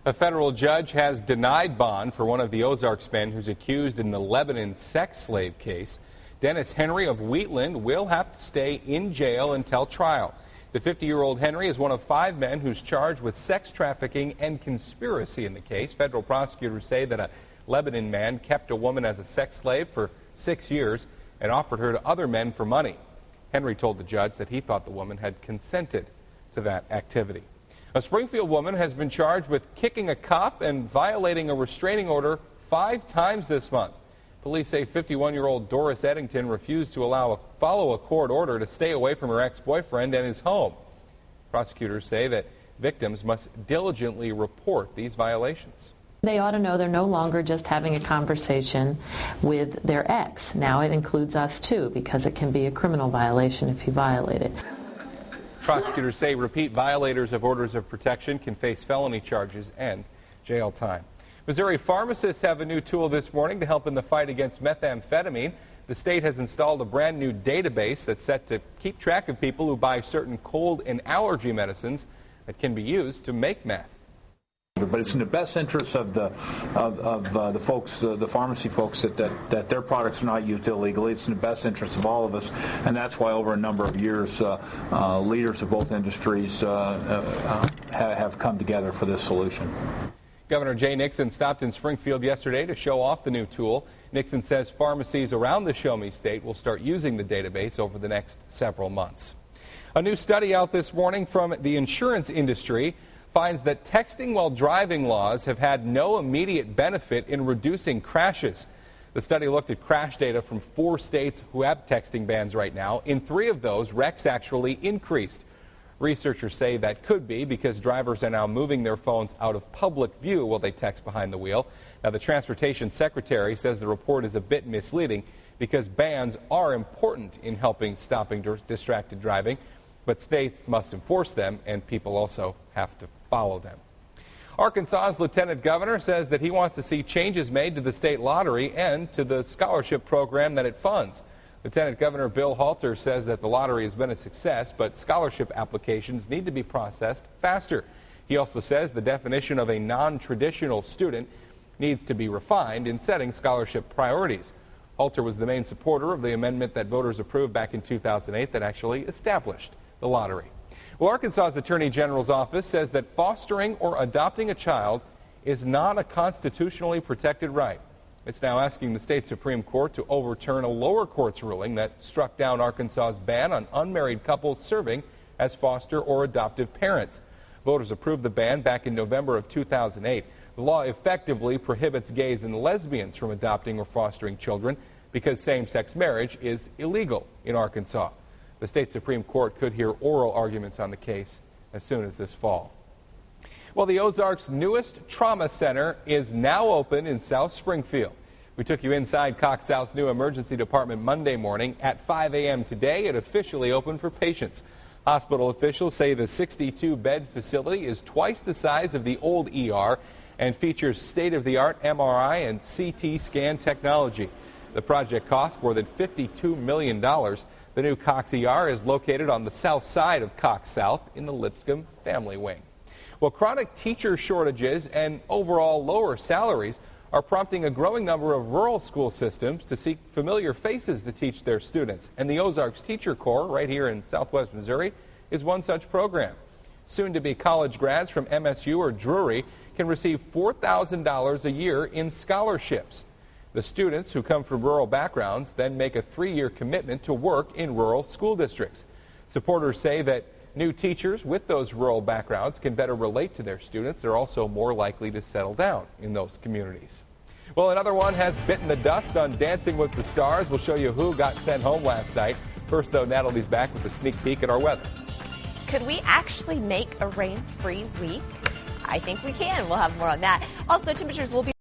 A federal judge has denied bond for one of the Ozarks men who's accused in the Lebanon sex slave case. Dennis Henry of Wheatland will have to stay in jail until trial. The 50-year-old Henry is one of 5 men who's charged with sex trafficking and conspiracy in the case. Federal prosecutors say that a Lebanon man kept a woman as a sex slave for 6 years and offered her to other men for money. Henry told the judge that he thought the woman had consented to that activity. A Springfield woman has been charged with kicking a cop and violating a restraining order 5 times this month. Police say 51-year-old Doris Eddington refused to follow a court order to stay away from her ex-boyfriend and his home. Prosecutors say that victims must diligently report these violations. They ought to know they're no longer just having a conversation with their ex. Now it includes us too, because it can be a criminal violation if you violate it. Prosecutors say repeat violators of orders of protection can face felony charges and jail time. Missouri pharmacists have a new tool this morning to help in the fight against methamphetamine. The state has installed a brand new database that's set to keep track of people who buy certain cold and allergy medicines that can be used to make meth. But it's in the best interest of the folks, the pharmacy folks, that their products are not used illegally. It's in the best interest of all of us, and that's why over a number of years, leaders of both industries have come together for this solution. Governor Jay Nixon stopped in Springfield yesterday to show off the new tool. Nixon says pharmacies around the Show Me State will start using the database over the next several months. A new study out this morning from the insurance industry finds that texting while driving laws have had no immediate benefit in reducing crashes. The study looked at crash data from 4 states who have texting bans right now. In 3 of those, wrecks actually increased. Researchers say that could be because drivers are now moving their phones out of public view while they text behind the wheel. Now, the Transportation Secretary says the report is a bit misleading because bans are important in helping stopping distracted driving, but states must enforce them and people also have to follow them. Arkansas's lieutenant governor says that he wants to see changes made to the state lottery and to the scholarship program that it funds. Lieutenant Governor Bill Halter says that the lottery has been a success, but scholarship applications need to be processed faster. He also says the definition of a non-traditional student needs to be refined in setting scholarship priorities. Halter was the main supporter of the amendment that voters approved back in 2008 that actually established the lottery. Well, Arkansas's Attorney General's office says that fostering or adopting a child is not a constitutionally protected right. It's now asking the state Supreme Court to overturn a lower court's ruling that struck down Arkansas's ban on unmarried couples serving as foster or adoptive parents. Voters approved the ban back in November of 2008. The law effectively prohibits gays and lesbians from adopting or fostering children because same-sex marriage is illegal in Arkansas. The state Supreme Court could hear oral arguments on the case as soon as this fall. Well, the Ozarks' newest trauma center is now open in South Springfield. We took you inside Cox South's new emergency department Monday morning. At 5 a.m. today, it officially opened for patients. Hospital officials say the 62-bed facility is twice the size of the old ER and features state-of-the-art MRI and CT scan technology. The project cost more than $52 million. The new Cox ER is located on the south side of Cox South in the Lipscomb family wing. Well, chronic teacher shortages and overall lower salaries are prompting a growing number of rural school systems to seek familiar faces to teach their students. And the Ozarks Teacher Corps right here in southwest Missouri is one such program. Soon-to-be college grads from MSU or Drury can receive $4,000 a year in scholarships. The students who come from rural backgrounds then make a 3-year commitment to work in rural school districts. Supporters say that new teachers with those rural backgrounds can better relate to their students. They're also more likely to settle down in those communities. Well, another one has bitten the dust on Dancing with the Stars. We'll show you who got sent home last night. First, though, Natalie's back with a sneak peek at our weather. Could we actually make a rain-free week? I think we can. We'll have more on that. Also, temperatures will be